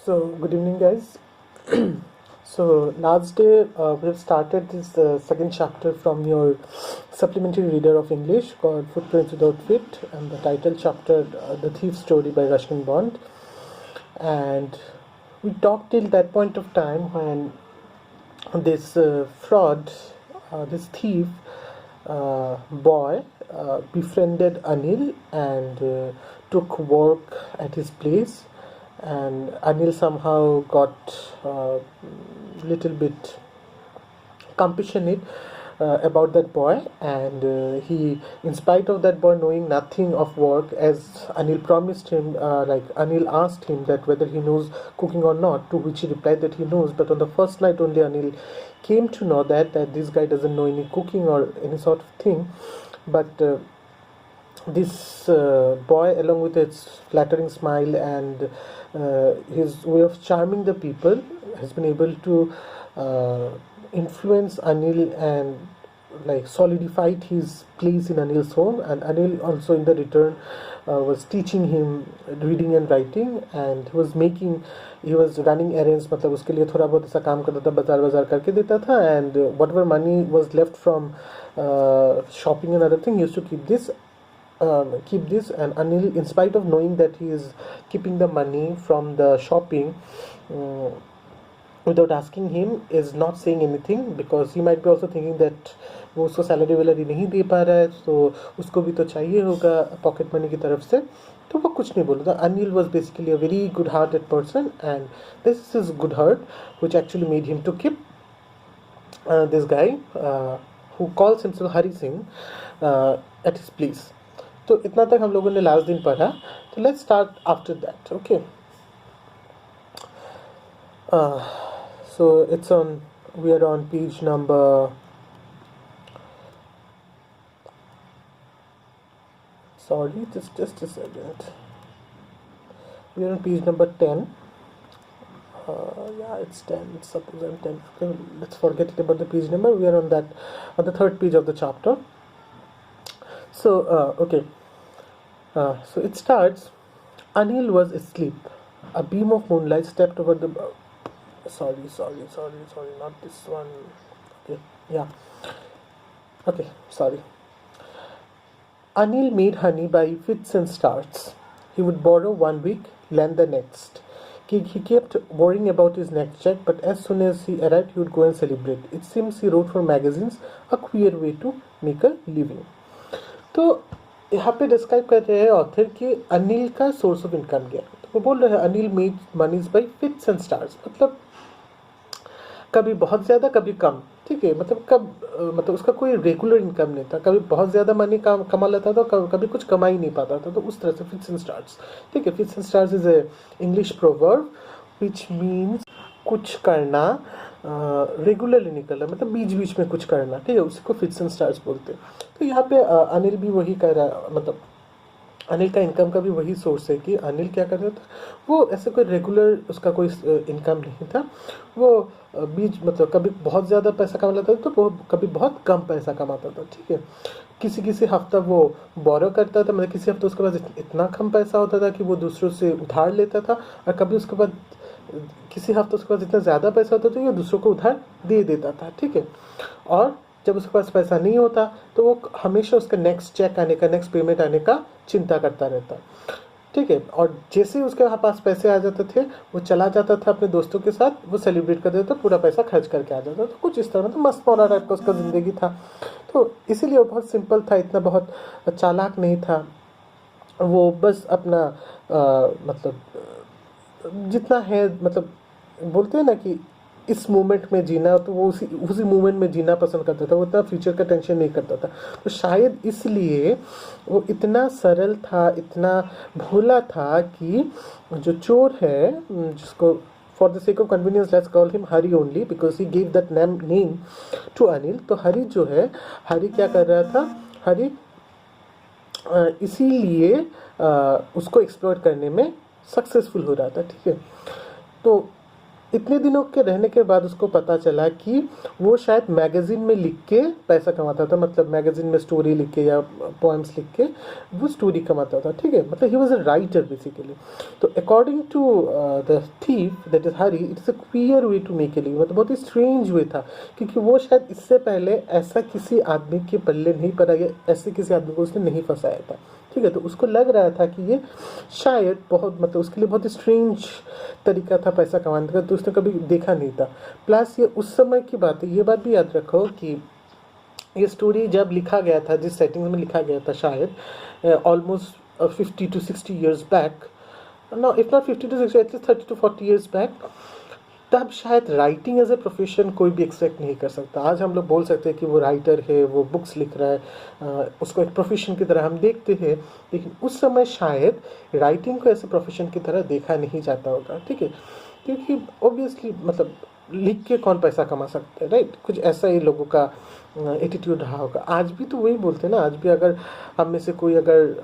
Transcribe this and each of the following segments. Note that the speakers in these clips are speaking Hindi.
So, good evening, guys. So, last day we have started this second chapter from your supplementary reader of English called Footprints Without Feet, and the title chapter, The Thief Story by Ruskin Bond. And we talked till that point of time when this this thief boy befriended Anil and took work at his place, and Anil somehow got little bit compassionate about that boy, and he, in spite of that boy knowing nothing of work, as Anil promised him, Anil asked him that whether he knows cooking or not, to which he replied that he knows, but on the first night only Anil came to know that this guy doesn't know any cooking or any sort of thing. But this boy, along with his flattering smile and his way of charming the people, has been able to influence Anil and solidified his place in Anil's home. And Anil also in the return was teaching him reading and writing, and he was running errands, मतलब उसके लिए थोड़ा बहुत ऐसा काम करता था, बाजार करके देता था, and whatever money was left from shopping and other thing, he used to keep this. And Anil, in spite of knowing that he is keeping the money from the shopping without asking him, is not saying anything, because he might be also thinking that वो उसको सैलरी वैलरी नहीं दे पा रहा है, तो उसको भी तो चाहिए होगा पॉकेट मनी की तरफ से, तो वो कुछ नहीं बोल रहा था. Anil was basically a very good hearted person, and this is his good heart which actually made him to keep this guy who calls himself Hari Singh at his place. तो इतना तक हम लोगों ने लास्ट दिन पढ़ा. तो let's start after that. Okay, so we are on page number, sorry, just a second, we are on page number 10. Yeah, it's 10, suppose I'm 10. Okay, let's forget it about the page number. We are on the third page of the chapter. So okay, so it starts. Anil was asleep. A beam of moonlight stepped over the sorry, not this one. Okay, yeah, okay, sorry. Anil made honey by fits and starts. He would borrow 1 week, lend the next. He kept worrying about his next check, but as soon as he arrived, he would go and celebrate. It seems he wrote for magazines, a queer way to make a living. तो यहाँ पे डिस्क्राइब कर रहे हैं ऑथर कि अनिल का सोर्स ऑफ इनकम क्या है. तो वो बोल रहे हैं Anil made monies by fits and starts, मतलब कभी बहुत ज़्यादा कभी कम. ठीक है, मतलब उसका कोई रेगुलर इनकम नहीं था. कभी बहुत ज़्यादा मनी कमा लेता था, कभी कुछ कमा ही नहीं पाता था. तो उस तरह से फिट्स एंड स्टार्ट्स. ठीक है, fits and starts is a English proverb which means कुछ करना रेगुलरली निकलना, मतलब बीच बीच में कुछ करना. ठीक है, उसी को फिट्स एंड स्टार्ट्स बोलते हैं. तो यहाँ पे अनिल भी वही कर रहा, मतलब अनिल का इनकम का भी वही सोर्स है कि अनिल क्या कर रहा था. वो ऐसे कोई रेगुलर उसका कोई इनकम नहीं था. वो बीच मतलब कभी बहुत ज़्यादा पैसा कमा लेता था, तो वो कभी बहुत कम पैसा कमाता था. ठीक है, किसी हफ्ता वो बोरो करता था, मतलब किसी हफ्ता उसके पास इतना कम पैसा होता था कि वो दूसरों से उधार लेता था, और कभी उसके बाद किसी हफ्ते उसके पास इतना ज़्यादा पैसा होता था कि वो दूसरों को उधार दे देता था. ठीक है, और जब उसके पास पैसा नहीं होता तो वो हमेशा उसका नेक्स्ट चेक आने का, नेक्स्ट पेमेंट आने का चिंता करता रहता. ठीक है, और जैसे ही उसके पास पैसे आ जाते थे, वो चला जाता था अपने दोस्तों के साथ, वो सेलिब्रेट कर देता था, पूरा पैसा खर्च करके आ जाता था. तो कुछ इस तरह, मतलब मस्त मौला टाइप का उसका ज़िंदगी था. तो इसीलिए वो बहुत सिंपल था, इतना बहुत चालाक नहीं था. वो बस अपना मतलब जितना है, मतलब बोलते हैं ना कि इस मोमेंट में जीना, तो वो उसी मोमेंट में जीना पसंद करता था. वो इतना फ्यूचर का टेंशन नहीं करता था. तो शायद इसलिए वो इतना सरल था, इतना भोला था कि जो चोर है, जिसको for the sake of convenience let's call him Hari only because he give that name to Anil. तो हरी जो है, हरी क्या कर रहा था, हरी इसीलिए उसको एक्सप्लोर करने में सक्सेसफुल हो रहा था. ठीक है, तो इतने दिनों के रहने के बाद उसको पता चला कि वो शायद मैगज़ीन में लिख के पैसा कमाता था, मतलब मैगज़ीन में स्टोरी लिख के या पोएम्स लिख के वो स्टोरी कमाता था, ठीक है, मतलब he was a writer basically. तो according to the thief that is Hari, it's a queer way to make a living, मतलब बहुत ही स्ट्रेंज वे था, क्योंकि वो शायद इससे पहले ऐसा किसी आदमी के पल्ले नहीं पड़ा या ऐसे किसी आदमी को उसने नहीं फंसाया था, ठीक है। तो उसको लग रहा था कि ये शायद बहुत, मतलब उसके लिए बहुत ही स्ट्रेंज तरीका था पैसा कमाने का, तो उसने कभी देखा नहीं था। प्लस ये उस समय की बात है, ये बात भी याद रखो कि ये स्टोरी जब लिखा गया था, जिस सेटिंग में लिखा गया था, शायद almost 50 to 60 years back, know if not 50 to 60, at least 30 to 40 years back, तब शायद राइटिंग एज ए प्रोफेशन कोई भी एक्सपेक्ट नहीं कर सकता। आज हम लोग बोल सकते हैं कि वो राइटर है, वो बुक्स लिख रहा है, उसको एक प्रोफेशन की तरह हम देखते हैं, लेकिन उस समय शायद राइटिंग को ऐसे प्रोफेशन की तरह देखा नहीं जाता होगा, ठीक है, क्योंकि ऑब्वियसली मतलब लिख के कौन पैसा कमा सकता है, राइट, कुछ ऐसा ही लोगों का एटीट्यूड रहा होगा। आज भी तो वही बोलते हैं ना, आज भी अगर हम में से कोई अगर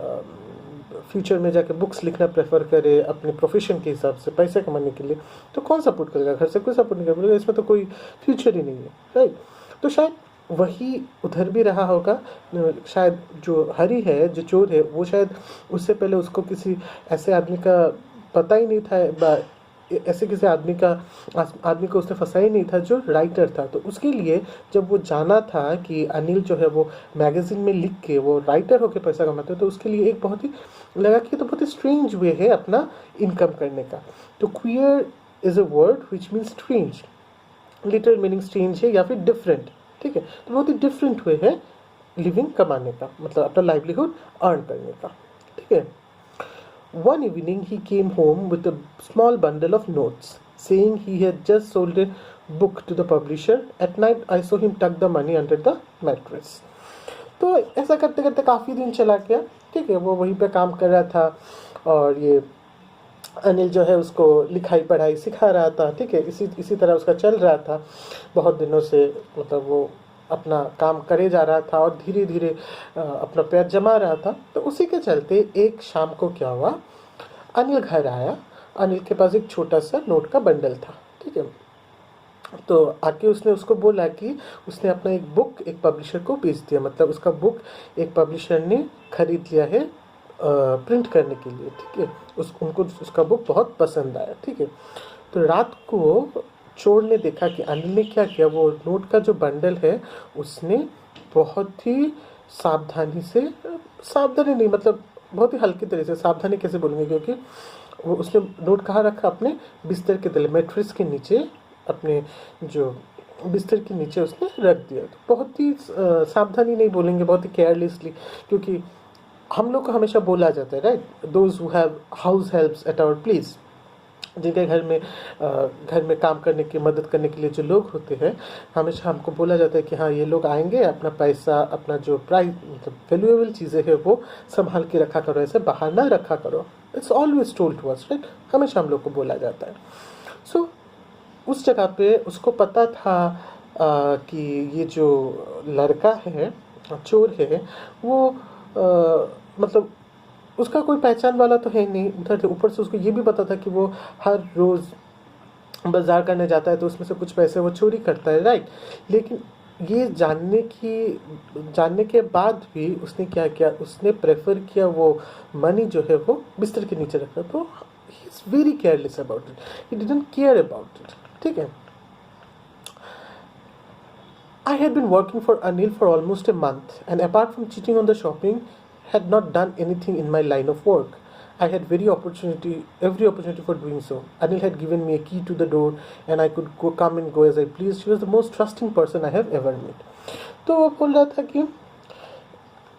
फ्यूचर में जाके बुक्स लिखना प्रेफर करे अपने प्रोफेशन के हिसाब से पैसे कमाने के लिए, तो कौन सपोर्ट करेगा? घर से कोई सपोर्ट नहीं करेगा, इसमें तो कोई फ्यूचर ही नहीं है, राइट। तो शायद वही उधर भी रहा होगा। शायद जो हरी है, जो चोर है, वो शायद उससे पहले उसको किसी ऐसे आदमी का पता ही नहीं था, ऐसे किसी आदमी को उसने फंसा ही नहीं था जो राइटर था। तो उसके लिए जब वो जाना था कि अनिल जो है वो मैगज़ीन में लिख के वो राइटर होकर पैसा कमाते, तो उसके लिए एक बहुत ही लगा कि तो बहुत ही स्ट्रेंज वे है अपना इनकम करने का। तो queer is a word which means strange, literal meaning strange है या फिर डिफरेंट, ठीक है। तो बहुत ही डिफरेंट वे है लिविंग कमाने का, मतलब अपना लाइवलीहुड अर्न करने का, ठीक है। One evening he came home with a small bundle of notes, saying he had just sold a book to the publisher. At night I saw him tuck the money under the mattress. तो ऐसा करते करते काफ़ी दिन चला गया, ठीक है। वो वहीं पे काम कर रहा था और ये अनिल जो है उसको लिखाई पढ़ाई सिखा रहा था, ठीक है। इसी तरह उसका चल रहा था बहुत दिनों से, मतलब वो अपना काम करे जा रहा था और धीरे धीरे अपना पैर जमा रहा था। तो उसी के चलते एक शाम को क्या हुआ, अनिल घर आया। अनिल के पास एक छोटा सा नोट का बंडल था, ठीक है। तो आके उसने उसको बोला कि उसने अपना एक बुक एक पब्लिशर को बेच दिया, मतलब उसका बुक एक पब्लिशर ने खरीद लिया है प्रिंट करने के लिए, ठीक है। उनको उसका बुक बहुत पसंद आया, ठीक है। तो रात को चोर ने देखा कि अनिल ने क्या किया, वो नोट का जो बंडल है उसने बहुत ही सावधानी नहीं, मतलब बहुत ही हल्की तरह से, सावधानी कैसे बोलेंगे, क्योंकि वो उसने नोट कहाँ रखा, अपने बिस्तर के तले, मैट्रेस के नीचे, अपने जो बिस्तर के नीचे उसने रख दिया। तो बहुत ही सावधानी नहीं बोलेंगे, बहुत ही केयरलेसली, क्योंकि हम लोग को हमेशा बोला जाता है, right, those who have house helps at our place, जिनके घर में काम करने की मदद करने के लिए जो लोग होते हैं, हमेशा हमको बोला जाता है कि हाँ ये लोग आएंगे, अपना पैसा, अपना जो प्राइस, मतलब वैल्यूएबल चीज़ें हैं वो संभाल के रखा करो, ऐसे बाहर ना रखा करो। It's always told to us, right, हमेशा हम लोग को बोला जाता है। सो उस जगह पे उसको पता था कि ये जो लड़का है, चोर है, वो मतलब उसका कोई पहचान वाला तो है नहीं उधर। ऊपर से उसको ये भी पता था कि वो हर रोज़ बाजार करने जाता है, तो उसमें से कुछ पैसे वो चोरी करता है, राइट। लेकिन ये जानने के बाद भी उसने क्या किया, उसने प्रेफर किया वो मनी जो है वो बिस्तर के नीचे रखा। तो he is very careless about it, he didn't care about it, ठीक है। I had been working for Anil for almost a month, and apart from cheating on the shopping, had not done anything in my line of work. I had every opportunity for doing so. Anil had given me a key to the door, and I could come and go as I pleased. She was the most trusting person I have ever met. तो वो बोल रहा था कि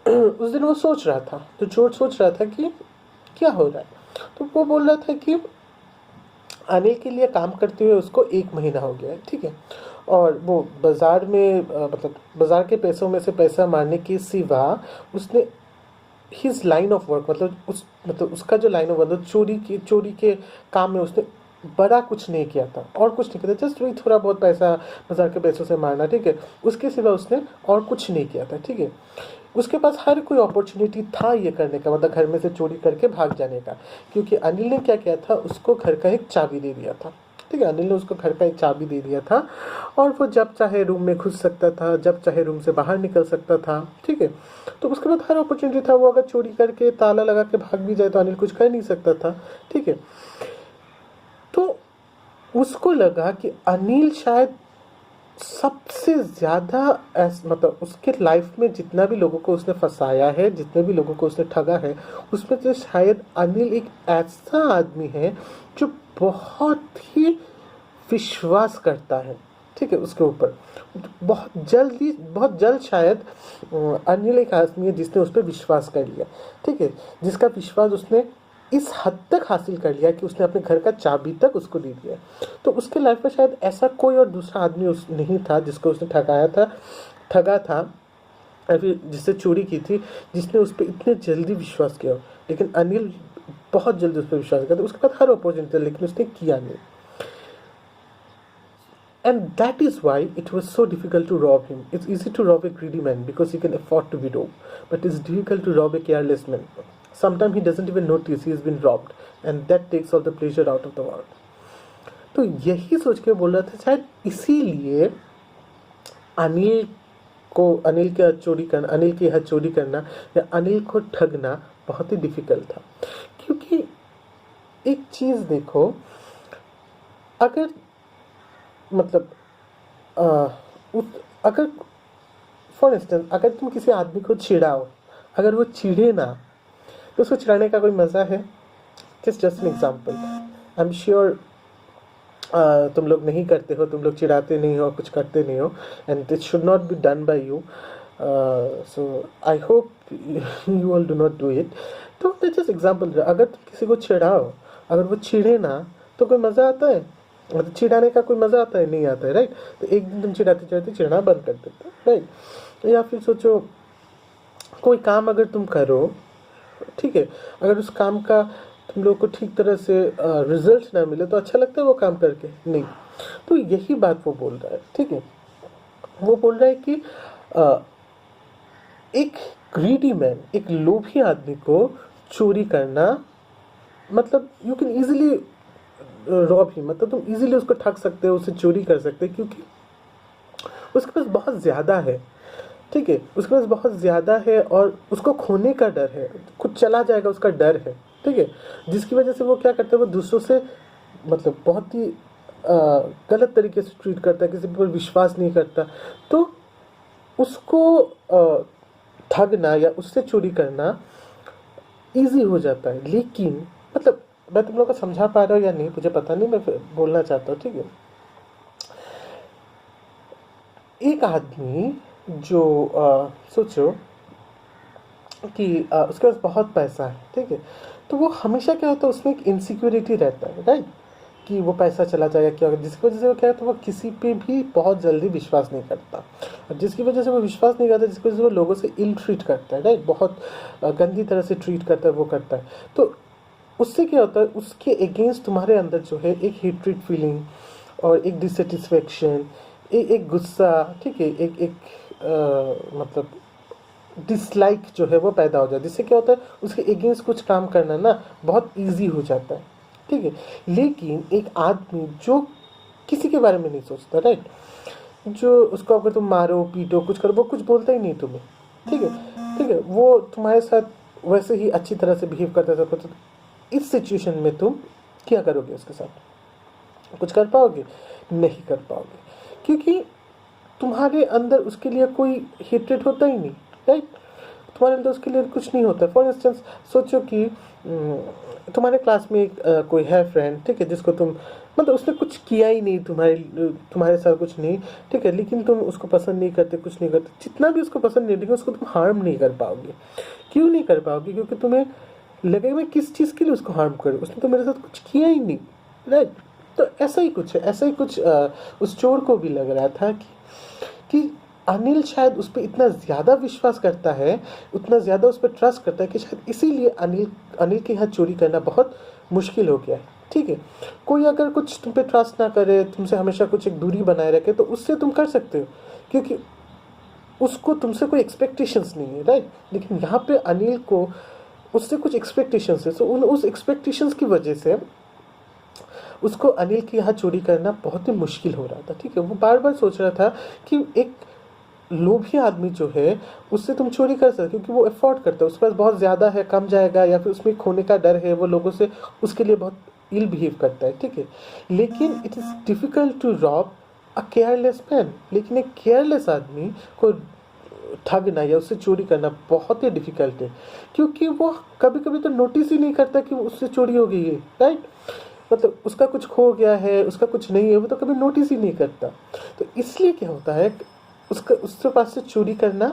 उस दिन वो सोच रहा था, तो चोर सोच रहा था कि क्या हो रहा है। तो वो बोल रहा था कि अनिल के लिए काम करते हुए उसको 1 महीना हो गया है, ठीक है। और वो बाज़ार में मतलब बाज़ार के पैसों में से पैसा मारने के सिवा उसने हिज लाइन ऑफ वर्क, मतलब उसका जो लाइन ऑफ वर्क, चोरी के काम में उसने बड़ा कुछ नहीं किया था, और कुछ नहीं किया था, जस्ट वही थोड़ा बहुत पैसा बाज़ार के पैसों से मारना, ठीक है। उसके सिवा उसने और कुछ नहीं किया था, ठीक है। उसके पास हर कोई अपॉर्चुनिटी था ये करने का, मतलब घर में से चोरी करके भाग जाने का, क्योंकि अनिल ने क्या किया था, उसको घर का एक चाबी दे दिया था, ठीक है, अनिल ने उसको घर का एक चाबी दे दिया था और वो जब चाहे रूम में घुस सकता था, जब चाहे रूम से बाहर निकल सकता था। ठीक है, तो उसके बाद हर अपॉर्चुनिटी था, वो अगर चोरी करके ताला लगा के भाग भी जाए तो अनिल कुछ कर नहीं सकता था। ठीक है, तो उसको लगा कि अनिल शायद सबसे ज़्यादा मतलब उसके लाइफ में जितना भी लोगों को उसने फंसाया है, जितने भी लोगों को उसने ठगा है, उसमें से शायद अनिल एक ऐसा आदमी है जो बहुत ही विश्वास करता है। ठीक है, उसके ऊपर बहुत जल्द शायद अनिल एक आदमी है जिसने उस पर विश्वास कर लिया। ठीक है, जिसका विश्वास उसने इस हद तक हासिल कर लिया कि उसने अपने घर का चाबी तक उसको दे दिया। तो उसके लाइफ में शायद ऐसा कोई और दूसरा आदमी उस नहीं था जिसको उसने ठगा था या फिर जिससे चोरी की थी, जिसने उस पर इतने जल्दी विश्वास किया। लेकिन अनिल बहुत जल्दी उस पर विश्वास किया था। उसके बाद हर अपॉर्चुनिटी, लेकिन उसने किया नहीं। And that is why it was so difficult to rob him. It's easy to rob a greedy man because he can afford to be robbed, but it's difficult to rob a careless man. Sometimes he doesn't even notice he has been robbed, and that takes all the pleasure out of the world. तो यही सोच के बोल रहा था शायद इसीलिए अनिल के यहाँ चोरी करना या अनिल को ठगना बहुत ही डिफिकल्ट था। क्योंकि एक चीज़ देखो, अगर मतलब अगर फॉर इंस्टेंस अगर तुम किसी आदमी को चिढ़ाओ, अगर वो चिढ़े ना तो उसको चिढ़ाने का कोई मज़ा है? Just an example, I am sure तुम लोग नहीं करते हो, तुम लोग चिढ़ाते नहीं हो, कुछ करते नहीं हो, and this should not be done by you. So I hope you all do not do it. तो जस्ट एग्जाम्पल, अगर तुम किसी को चिढ़ाओ, अगर वो चिढ़े ना तो कोई मज़ा आता है? मतलब चिढ़ाने का कोई मज़ा आता है? नहीं आता है, राइट? तो एक दिन तुम चिढ़ाते चिढ़ना बंद कर देते, राइट? या फिर सोचो कोई काम अगर तुम करो, ठीक है, अगर उस काम का तुम लोग को ठीक तरह से रिजल्ट ना मिले तो अच्छा लगता है वो काम करके? नहीं। तो यही बात वो बोल रहा है। ठीक है, वो बोल रहा है कि एक ग्रीडी मैन, एक लोभी आदमी को चोरी करना, मतलब यू कैन इजीली रॉब ही, मतलब तुम इजीली उसको ठग सकते हो, उसे चोरी कर सकते हो, क्योंकि उसके पास बहुत ज़्यादा है। ठीक है, उसके पास बहुत ज़्यादा है और उसको खोने का डर है, कुछ चला जाएगा उसका डर है। ठीक है, जिसकी वजह से वो क्या करता है, वो दूसरों से मतलब बहुत ही गलत तरीके से ट्रीट करता है, किसी पर विश्वास नहीं करता। तो उसको ठगना या उससे चोरी करना ईजी हो जाता है। लेकिन मतलब मैं तुम लोग को समझा पा रहा हूँ या नहीं मुझे पता नहीं, मैं बोलना चाहता हूँ। ठीक है, एक आदमी जो सोचो कि उसके पास बहुत पैसा है, ठीक है, तो वो हमेशा क्या होता है, उसमें एक इनसिक्योरिटी रहता है, राइट, कि वो पैसा चला जाएगा क्या होगा, जिसकी वजह से वो क्या है, तो वो किसी पे भी बहुत जल्दी विश्वास नहीं करता, और जिसकी वजह से वो विश्वास नहीं करता, जिसकी वजह से वो लोगों से इल ट्रीट करता है, राइट, बहुत गंदी तरह से ट्रीट करता है, वो करता है। तो उससे क्या होता है, उसके अगेंस्ट तुम्हारे अंदर जो है एक हेट्रेड फीलिंग और एक डिससेटिस्फेक्शन, एक गुस्सा, ठीक है, मतलब डिसलाइक जो है वो पैदा हो जाता है, जिससे क्या होता है उसके अगेंस्ट कुछ काम करना ना बहुत इजी हो जाता है। ठीक है, लेकिन एक आदमी जो किसी के बारे में नहीं सोचता, राइट, जो उसको अगर तुम मारो पीटो कुछ करो, वो कुछ बोलता ही नहीं तुम्हें। ठीक है, ठीक है, वो तुम्हारे साथ वैसे ही अच्छी तरह से बिहेव करता है। तो इस सिचुएशन में तुम क्या करोगे? उसके साथ कुछ कर पाओगे? नहीं कर पाओगे, क्योंकि तुम्हारे अंदर उसके लिए कोई हेट्रेड होता ही नहीं, राइट, तुम्हारे अंदर उसके लिए कुछ नहीं होता। फॉर इंस्टेंस सोचो कि तुम्हारे क्लास में कोई है फ्रेंड, ठीक है, जिसको तुम मतलब उसने कुछ किया ही नहीं, तुम्हारे साथ कुछ नहीं, ठीक है, लेकिन तुम उसको पसंद नहीं करते, कुछ नहीं करते, जितना भी उसको पसंद नहीं, लेकिन उसको तुम हार्म नहीं कर पाओगे। क्यों नहीं कर पाओगे? क्योंकि तुम्हें लगेगा मैं किस चीज़ के लिए उसको हार्म करूँ, उसने तो मेरे साथ कुछ किया ही नहीं, राइट। तो ऐसा ही कुछ है, ऐसा ही कुछ उस चोर को भी लग रहा था कि अनिल शायद उस पर इतना ज़्यादा विश्वास करता है, उतना ज़्यादा उस पर ट्रस्ट करता है कि शायद इसीलिए अनिल के यहाँ चोरी करना बहुत मुश्किल हो गया है। ठीक है, कोई अगर कुछ तुम पे ट्रस्ट ना करे, तुमसे हमेशा कुछ एक दूरी बनाए रखे, तो उससे तुम कर सकते हो, क्योंकि उसको तुमसे कोई एक्सपेक्टेशंस नहीं है, राइट। लेकिन यहाँ पे अनिल को उससे कुछ एक्सपेक्टेशंस है, सो उस एक्सपेक्टेशंस की वजह से उसको अनिल के यहाँ चोरी करना बहुत ही मुश्किल हो रहा था। ठीक है, वो बार बार सोच रहा था कि एक लोभी आदमी जो है उससे तुम चोरी कर सकते, क्योंकि वो अफोर्ड करता है, उसके पास बहुत ज़्यादा है, कम जाएगा, या फिर उसमें खोने का डर है, वो लोगों से उसके लिए बहुत इल बिहेव करता है। ठीक है, लेकिन it is difficult to rob a careless man. लेकिन एक केयरलेस आदमी को ठगना या उससे चोरी करना बहुत ही डिफ़िकल्ट है, क्योंकि वो कभी कभी तो नोटिस ही नहीं करता कि उससे चोरी हो गई है। राइट, मतलब उसका कुछ खो गया है, उसका कुछ नहीं है, वो तो कभी नोटिस ही नहीं करता। तो इसलिए क्या होता है, उसका उसके पास से चोरी करना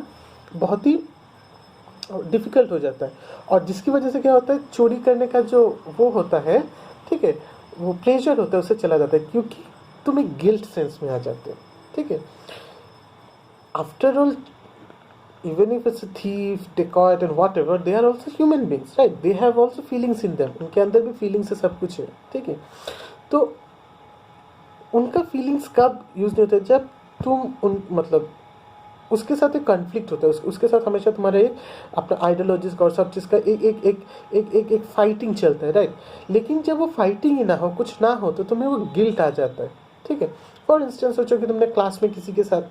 बहुत ही डिफ़िकल्ट हो जाता है, और जिसकी वजह से क्या होता है, चोरी करने का जो वो होता है, ठीक है, वो प्लेजर होता है, उससे चला जाता है, क्योंकि तुम एक गिल्ट सेंस में आ जाते हो। ठीक है, after all, even if it's a thief, dacoit and whatever, they are also human beings, right? They have also feelings in them. उनके अंदर भी feelings है, सब कुछ है। ठीक है, तो उनका फीलिंग्स कब यूज़ नहीं होता, जब तुम उन मतलब उसके साथ एक कॉन्फ्लिक्ट होता है, उसके साथ हमेशा तुम्हारे अपना आइडियोलॉजीज का और सब चीज़ का एक फाइटिंग चलता है। राइट, लेकिन जब वो फाइटिंग ही ना हो, कुछ ना हो, तो तुम्हें वो गिल्ट आ जाता है। ठीक है, फॉर इंस्टेंस सोचो कि तुमने क्लास में किसी के साथ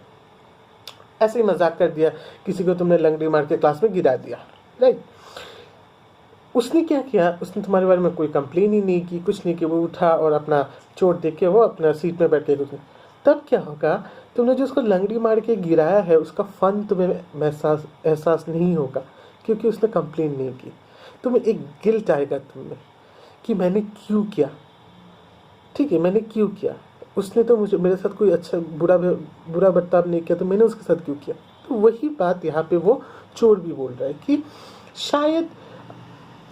ऐसे ही मजाक कर दिया, किसी को तुमने लंगड़ी मार के क्लास में गिरा दिया। राइट, उसने क्या किया, उसने तुम्हारे बारे में कोई कंप्लेन ही नहीं की, कुछ नहीं किया, वो उठा और अपना चोट देख के वो अपना सीट में बैठ के कुछ, तब क्या होगा, तुमने जो उसको लंगड़ी मार के गिराया है उसका फन तुम्हें एहसास नहीं होगा, क्योंकि उसने कंप्लेन नहीं की। तुम्हें एक गिल्ट आएगा तुम्हें कि मैंने क्यों किया। ठीक है, मैंने क्यों किया, उसने तो मुझे मेरे साथ कोई अच्छा बुरा बर्ताव नहीं किया, तो मैंने उसके साथ क्यों किया। तो वही बात यहाँ पे वो चोर भी बोल रहा है कि शायद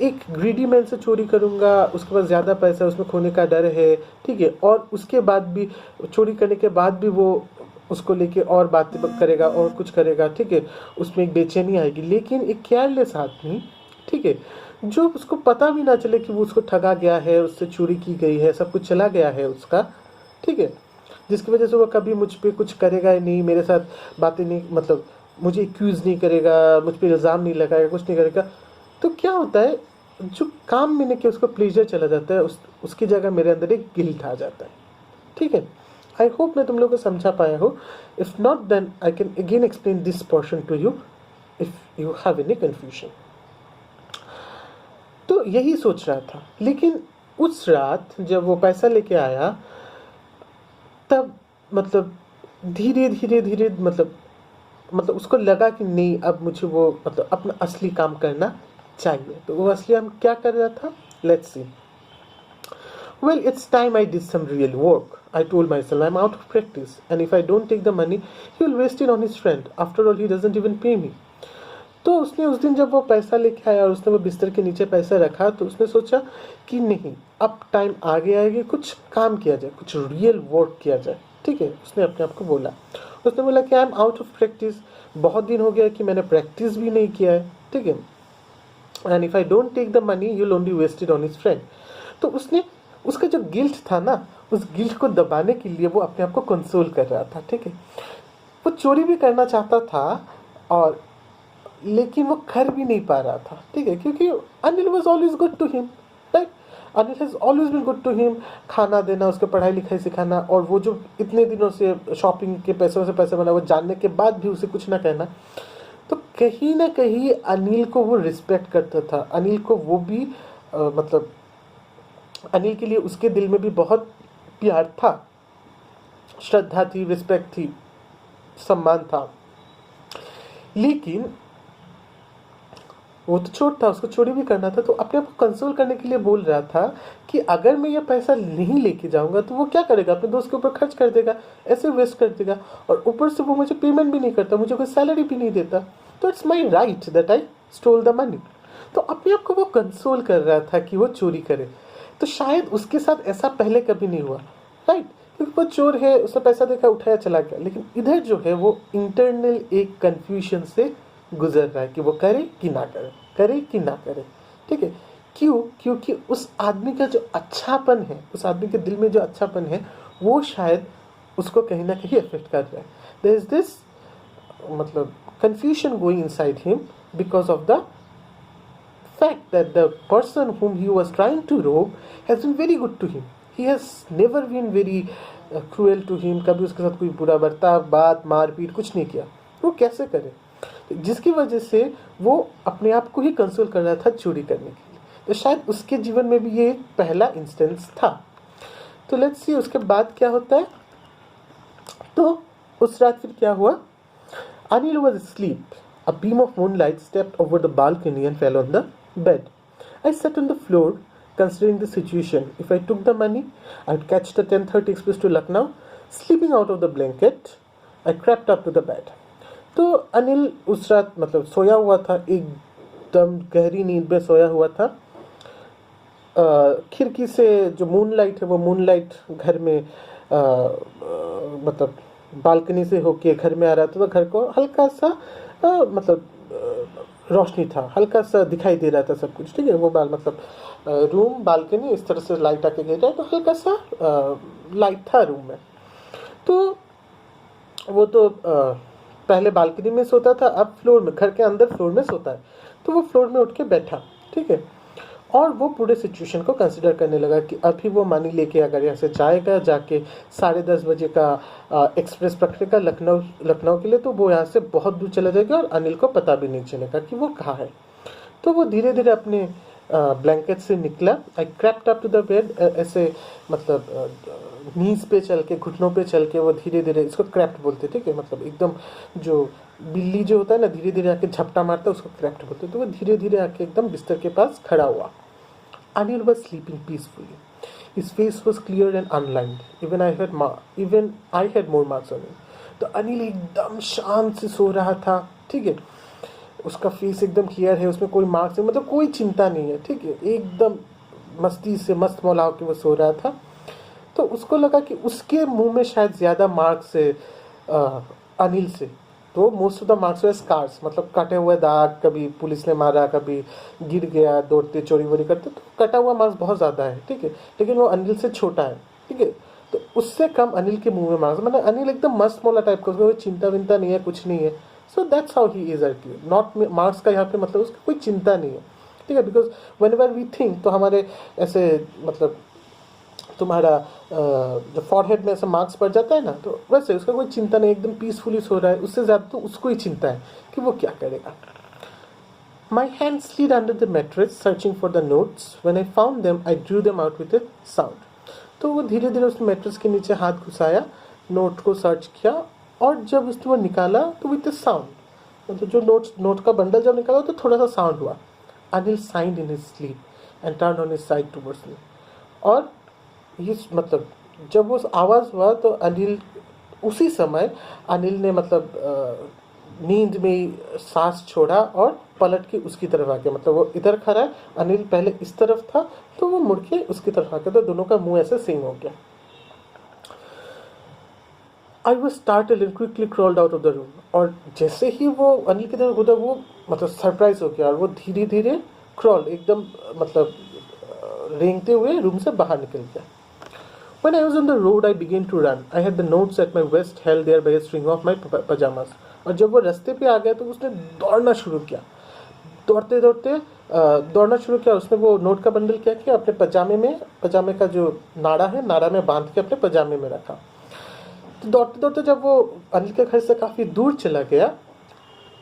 एक ग्रीडी मैन से चोरी करूँगा, उसके पास ज़्यादा पैसा है, उसमें खोने का डर है। ठीक है, और उसके बाद भी चोरी करने के बाद भी वो उसको लेके और बातें करेगा और कुछ करेगा। ठीक है, उसमें एक बेचैनी आएगी। लेकिन एक केयरलेस आदमी, ठीक है, जो उसको पता भी ना चले कि वो उसको ठगा गया है, उससे चोरी की गई है, सब कुछ चला गया है उसका। ठीक है, जिसकी वजह से वो कभी मुझ पे कुछ करेगा ही नहीं, मेरे साथ बातें नहीं, मतलब मुझे एक्यूज़ नहीं करेगा, मुझ पे इल्ज़ाम नहीं लगाएगा, कुछ नहीं करेगा। तो क्या होता है, जो काम मैंने किया उसका प्लेजर चला जाता है, उसकी जगह मेरे अंदर एक गिल्ट आ जाता है। ठीक है, आई होप मैं तुम लोग को समझा पाया हो। If not, then I can again explain this portion to you if you have any confusion. तो यही सोच रहा था, लेकिन उस रात जब वो पैसा लेके आया, तब मतलब धीरे धीरे धीरे मतलब उसको लगा कि नहीं, अब मुझे वो मतलब अपना असली काम करना चाहिए। तो वो असली काम क्या कर रहा था, let's see. Well, it's time I did some real work. I told myself I'm out of practice, and if I don't take the money, he will waste it on his friend. After all, he doesn't even pay me. तो उसने उस दिन जब वो पैसा लेके आया और उसने वो बिस्तर के नीचे पैसा रखा, तो उसने सोचा कि नहीं, अब टाइम आ गया है कि कुछ काम किया जाए, कुछ रियल वर्क किया जाए। ठीक है, उसने अपने आप को बोला, उसने बोला कि I am out of practice, बहुत दिन हो गया कि मैंने प्रैक्टिस भी नहीं किया है। ठीक है, and if I don't take the money you will only waste it on his friend. तो उसने उसका जो गिल्ट था ना, उस गिल्ट को दबाने के लिए वो अपने आप को कंसोल कर रहा था। ठीक है, वो चोरी भी करना चाहता था, और लेकिन वो कर भी नहीं पा रहा था। ठीक है, क्योंकि Anil was always good to him. Right, Anil has always been good to him, खाना देना, उसको पढ़ाई लिखाई सिखाना, और वो जो इतने दिनों से शॉपिंग के पैसों से पैसे बना, वो जानने के बाद भी उसे कुछ ना कहना। तो कहीं ना कहीं अनिल को वो रिस्पेक्ट करता था, अनिल को वो भी मतलब अनिल के लिए उसके दिल में भी बहुत प्यार था, श्रद्धा थी, रिस्पेक्ट थी, सम्मान था। लेकिन वो तो चोर था, उसको चोरी भी करना था। तो अपने आप को कंसोल करने के लिए बोल रहा था कि अगर मैं ये पैसा नहीं लेके जाऊंगा तो वो क्या करेगा, अपने दोस्त के ऊपर खर्च कर देगा, ऐसे वेस्ट कर देगा, और ऊपर से वो मुझे पेमेंट भी नहीं करता, मुझे कोई सैलरी भी नहीं देता। तो it's my right that I stole the money. तो अपने आप को वो कंसोल कर रहा था कि वो चोरी करे। तो शायद उसके साथ ऐसा पहले कभी नहीं हुआ। राइट, क्योंकि वो चोर है, उसने पैसा देखा, उठाया, चला गया। लेकिन इधर जो है वो इंटरनल एक कन्फ्यूजन से गुजर रहा है कि वो करे कि ना करे, करे कि ना करे। ठीक है, क्यों? क्योंकि उस आदमी का जो अच्छापन है, उस आदमी के दिल में जो अच्छापन है, वो शायद उसको कहीं ना कहीं अफेक्ट कर रहा है। देयर इज दिस मतलब confusion going inside him because of the fact that the person whom he was trying to rob has been very good to him. He has never been very cruel to him, कभी उसके साथ कोई बुरा बर्ताव, बात, मारपीट कुछ नहीं किया। वो कैसे करे? जिसकी वजह से वो अपने आप को ही कंसोल कर रहा था चोरी करने के लिए। तो शायद उसके जीवन में भी ये पहला इंस्टेंस था। तो लेट्स सी उसके बाद क्या होता है। तो उस रात फिर क्या हुआ? Anil was asleep. A beam of moonlight stepped over the balcony and fell on the bed. I sat on the floor, considering the situation. If I took the money, I'd catch the 10:30 express to Lucknow. Sleeping out of the blanket, I crept up to the bed. तो अनिल उस रात मतलब सोया हुआ था, एकदम गहरी नींद में सोया हुआ था। खिड़की से जो मूनलाइट है वो मूनलाइट घर में मतलब बालकनी से होके घर में आ रहा था। तो घर को हल्का सा रोशनी था, हल्का सा दिखाई दे रहा था सब कुछ, ठीक है। वो मतलब रूम बालकनी इस तरह से लाइट आके गिर रहा है, तो हल्का सा लाइट था रूम में। तो वो तो पहले बालकनी में सोता था, अब फ्लोर में, घर के अंदर फ्लोर में सोता है। तो वो फ्लोर में उठ के बैठा, ठीक है, और वो पूरे सिचुएशन को कंसिडर करने लगा कि अभी वो मनी लेके अगर यहाँ से जाएगा, जाके 10:30 बजे का एक्सप्रेस पकड़ेगा लखनऊ के लिए, तो वो यहाँ से बहुत दूर चला जाएगा और अनिल को पता भी नहीं चलेगा कि वो कहाँ है। तो वो धीरे धीरे अपने ब्लैंकेट से निकला। आई crept up to the bed, ऐसे मतलब नीज पे चल के, घुटनों पे चल के वो धीरे धीरे, इसको क्रैप्ट बोलते, ठीक है, मतलब एकदम जो बिल्ली जो होता है ना धीरे धीरे आके झपटा मारता है उसको क्रैप्ट बोलते हैं। तो वो धीरे धीरे आके एकदम बिस्तर के पास खड़ा हुआ। Anil was sleeping peacefully. His face was clear and unlined. Even I had more marks on him. तो अनिल एकदम शांत से सो रहा था, ठीक है। उसका फेस एकदम क्लियर है, उसमें कोई मार्क्स नहीं, मतलब कोई चिंता नहीं है, ठीक है। एकदम मस्ती से मस्त मौला होकर वो सो रहा था। तो उसको लगा कि उसके मुंह में शायद ज़्यादा मार्क्स है अनिल से। तो most of the marks were scars, मतलब कटे हुए दाग, कभी पुलिस ने मारा, कभी गिर गया दौड़ते चोरी वोरी करते, तो कटा हुआ मार्क्स बहुत ज़्यादा है, ठीक है। लेकिन वो अनिल से छोटा है, ठीक है। तो उससे कम अनिल के मुंह में मार्क्स, मतलब अनिल एकदम मस्त मौला टाइप का, उसमें कोई चिंता विंता नहीं है, कुछ नहीं है। So that's how he is are not marks का यहाँ पे मतलब उसका कोई चिंता नहीं है, ठीक है। Because whenever we think, तो हमारे ऐसे मतलब तुम्हारा जो फॉरहेड में ऐसा मार्क्स पड़ जाता है ना, तो वैसे उसका कोई चिंता नहीं, एकदम पीसफुली सो रहा है। उससे ज़्यादा तो उसको ही चिंता है कि वो क्या करेगा। My hand slid under the mattress searching for the notes. When I found them I drew them out with a sound. तो वो धीरे धीरे उस मैट्रेस के नीचे हाथ घुसाया, नोट को सर्च किया, और जब उसको वो निकाला तो विद अ साउंड, मतलब जो नोट का बंडल जब निकाला तो थोड़ा सा साउंड हुआ। Anil signed in his sleep and turn on his side towards me. और ये मतलब जब वो आवाज़ हुआ तो अनिल उसी समय अनिल ने मतलब नींद में सांस छोड़ा और पलट के उसकी तरफ आ गया। मतलब वो इधर खड़ा है, अनिल पहले इस तरफ था, तो वो मुड़ के उसकी तरफ आ गया, तो दोनों का मुंह ऐसे सिंग हो गया। I was startled and quickly crawled out of the room. और जैसे ही वो अनिल की तरफ घुसा, वो मतलब सरप्राइज हो गया और वो धीरे धीरे क्रॉल एकदम मतलब रेंगते हुए रूम से बाहर निकल गया। When I was on the road, I began to run. I had the notes at my waist held there by a string of my pajamas. और जब वो रास्ते पे आ गया तो उसने दौड़ना शुरू किया। दौड़ते दौड़ते दौड़ना शुरू किया। उसने वो नोट का बंडल क्या किया, अपने पजामे का जो नाड़ा है, नाड़ा में बांध के अपने पजामे में रखा। तो दौड़ते दौड़ते जब वो अनिल के घर से काफ़ी दूर चला गया,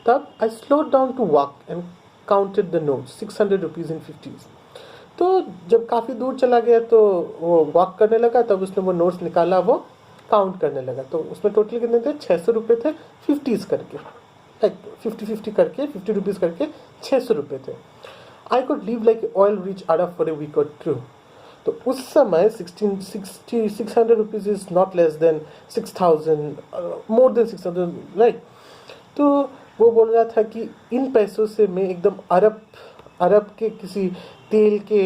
तब I slowed down to walk and counted the notes, 600 rupees in 50s. तो जब काफ़ी दूर चला गया तो वो वॉक करने लगा, तब उसने वो नोट्स निकाला, वो काउंट करने लगा। तो उसमें टोटल कितने थे? 600 रुपये थे, 50s करके, लाइक 50-50 करके, 50 रुपीज़ करके 600 रुपये थे। I could live like oil rich Arab for a week or two. तो उस समय 600 rupees is not less than 6000, more than 6000, right. तो वो बोल रहा था कि इन पैसों से मैं एकदम अरब के किसी तेल के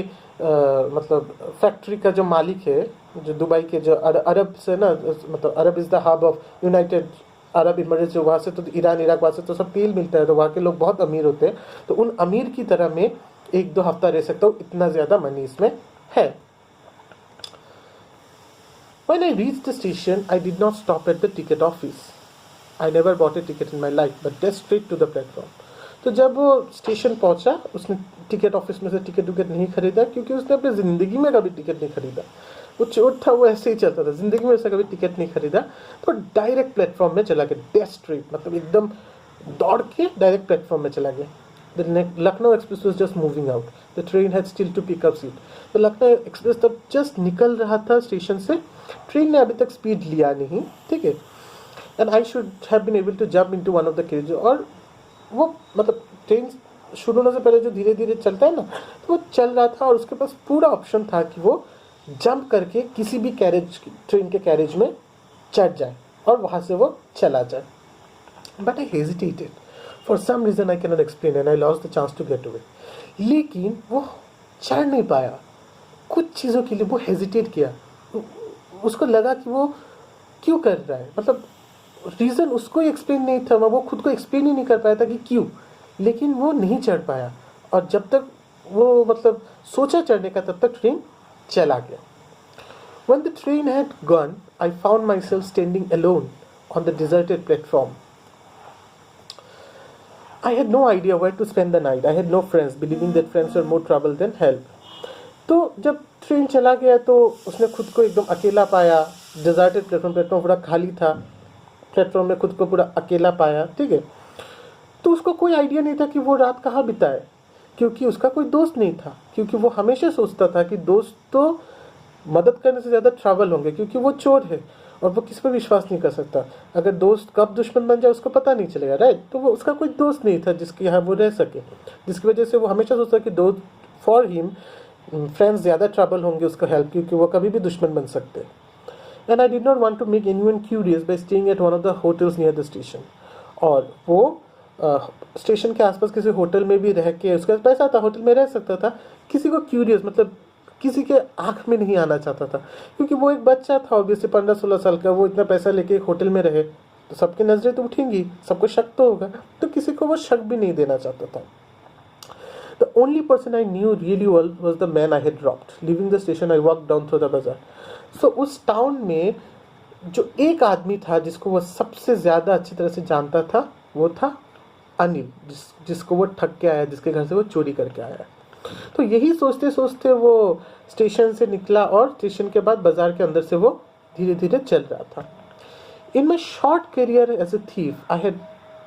मतलब फैक्ट्री का जो मालिक है, जो दुबई के, जो अरब से ना, मतलब Arab is the hub of United Arab Emirates, जो वहाँ से तो ईरान इराक वहाँ से तो सब तेल मिलता है, तो वहाँ के लोग बहुत अमीर होते हैं। तो उन अमीर की तरह मैं 1-2 हफ्ता रह सकता हूँ, इतना ज़्यादा मनी इसमें है। When I reached the station, I did not stop at the ticket office. I never bought a ticket in my life, but dashed straight to the platform. तो जब वो स्टेशन पहुंचा, उसने टिकट ऑफिस में से टिकट नहीं खरीदा, क्योंकि उसने अपनी ज़िंदगी में कभी टिकट नहीं खरीदा। वो चोर था, वो ऐसे ही चलता था, ज़िंदगी में उसने कभी टिकट नहीं खरीदा, तो डायरेक्ट प्लेटफॉर्म में चला गया, डेड स्ट्रेट, मतलब एकदम दौड़ के डायरेक्ट प्लेटफॉर्म में चला गया। The Lucknow Express was just moving out, the train had still to pick up seat. तो लखनऊ एक्सप्रेस तब जस्ट निकल रहा था स्टेशन से, ट्रेन ने अभी तक स्पीड लिया नहीं, ठीक है। And I should have been able to jump into one of the carriage, और वो मतलब ट्रेन शुरू होने से पहले जो धीरे धीरे चलता है ना, तो वो चल रहा था और उसके पास पूरा ऑप्शन था कि वो जंप करके किसी भी कैरेज, ट्रेन के कैरेज में चढ़ जाए और वहाँ से वो चला जाए। But I hesitated for some reason I can not explain, and I lost the chance to get away. लेकिन वो चढ़ नहीं पाया, कुछ चीज़ों के लिए वो हेजिटेट किया, उसको लगा कि वो क्यों कर रहा है, मतलब रीज़न उसको ही एक्सप्लेन नहीं था, वो खुद को एक्सप्लेन ही नहीं कर पाया था कि क्यों, लेकिन वो नहीं चढ़ पाया। और जब तक वो मतलब सोचा चढ़ने का, तब तक ट्रेन चला गया। When the train had gone, I found myself standing alone on the deserted platform. I had no idea where to spend the night. I had no friends, believing that friends were more trouble than help. तो जब ट्रेन चला गया तो उसने खुद को एकदम अकेला पाया, डिजर्टेड प्लेटफॉर्म पूरा खाली था, प्लेटफॉर्म में खुद को पूरा अकेला पाया, ठीक है। तो उसको कोई आइडिया नहीं था कि वो रात कहाँ बिताए, क्योंकि उसका कोई दोस्त नहीं था, क्योंकि वो हमेशा सोचता था कि दोस्त तो मदद करने से ज़्यादा ट्रबल होंगे, क्योंकि वो चोर है और वो किसी पर विश्वास नहीं कर सकता। अगर दोस्त कब दुश्मन बन जाए उसको पता नहीं चलेगा, राइट। तो वो उसका कोई दोस्त नहीं था जिसके यहाँ वो रह सके, जिसकी वजह से वो हमेशा सोचता कि दोस्त फॉर हिम फ्रेंड्स ज़्यादा ट्रबल होंगे उसको हेल्प, क्योंकि वो कभी भी दुश्मन बन सकते। And I did not want to make anyone curious by staying at one of the hotels near the station. और वो स्टेशन के आसपास किसी होटल में भी रह के, उसका पैसा था, होटल में रह सकता था, किसी को क्यूरियस मतलब किसी के आँख में नहीं आना चाहता था, क्योंकि वो एक बच्चा था, ऑब्वियसली 15-16 साल का, वो इतना पैसा लेके एक होटल में रहे तो सबकी नज़रें तो उठेंगी, सबको शक तो होगा, तो किसी को वो शक भी नहीं देना चाहता था। The only person I knew really well was the man I had dropped. Leaving the station, I walked down through the bazaar. So उस टाउन में जो एक आदमी था जिसको वो सबसे ज़्यादा अच्छी तरह से जानता था, वो था अनिल, जिसको वो ठग के आया, जिसके घर से वो चोरी करके आया। तो यही सोचते सोचते वो स्टेशन से निकला और स्टेशन के बाद बाजार के अंदर से वो धीरे धीरे चल रहा था। In my short career as a thief I had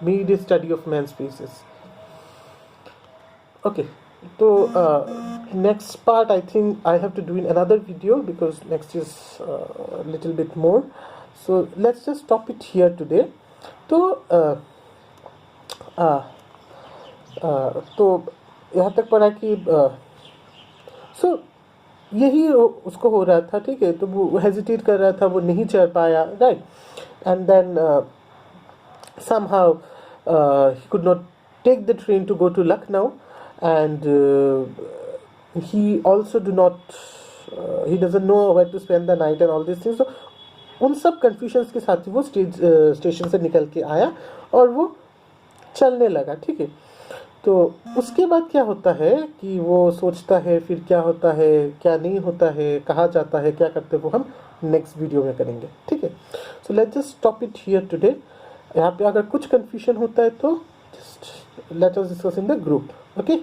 made a study of men's faces. Okay, तो next part I think I have to do in another video because next is little bit more, so let's just stop it here today. तो यहाँ तक पढ़ा कि सो यही उसको हो रहा था, ठीक है। तो वो हेजिटेट कर रहा था, वो नहीं चढ़ पाया, right. And then somehow he could not take the train to go to Lucknow, and he also he doesn't know where to spend the night and all these things. So उन सब confusions के साथ वो स्टेशन से निकल के आया और वो चलने लगा, ठीक है। तो उसके बाद क्या होता है कि वो सोचता है, फिर क्या होता है, क्या नहीं होता है, कहाँ जाता है, क्या करते हैं, वो हम नेक्स्ट वीडियो में करेंगे, ठीक है। सो let's just stop it here today. यहाँ पे अगर कुछ कंफ्यूजन होता है तो just let us discuss in the group, okay.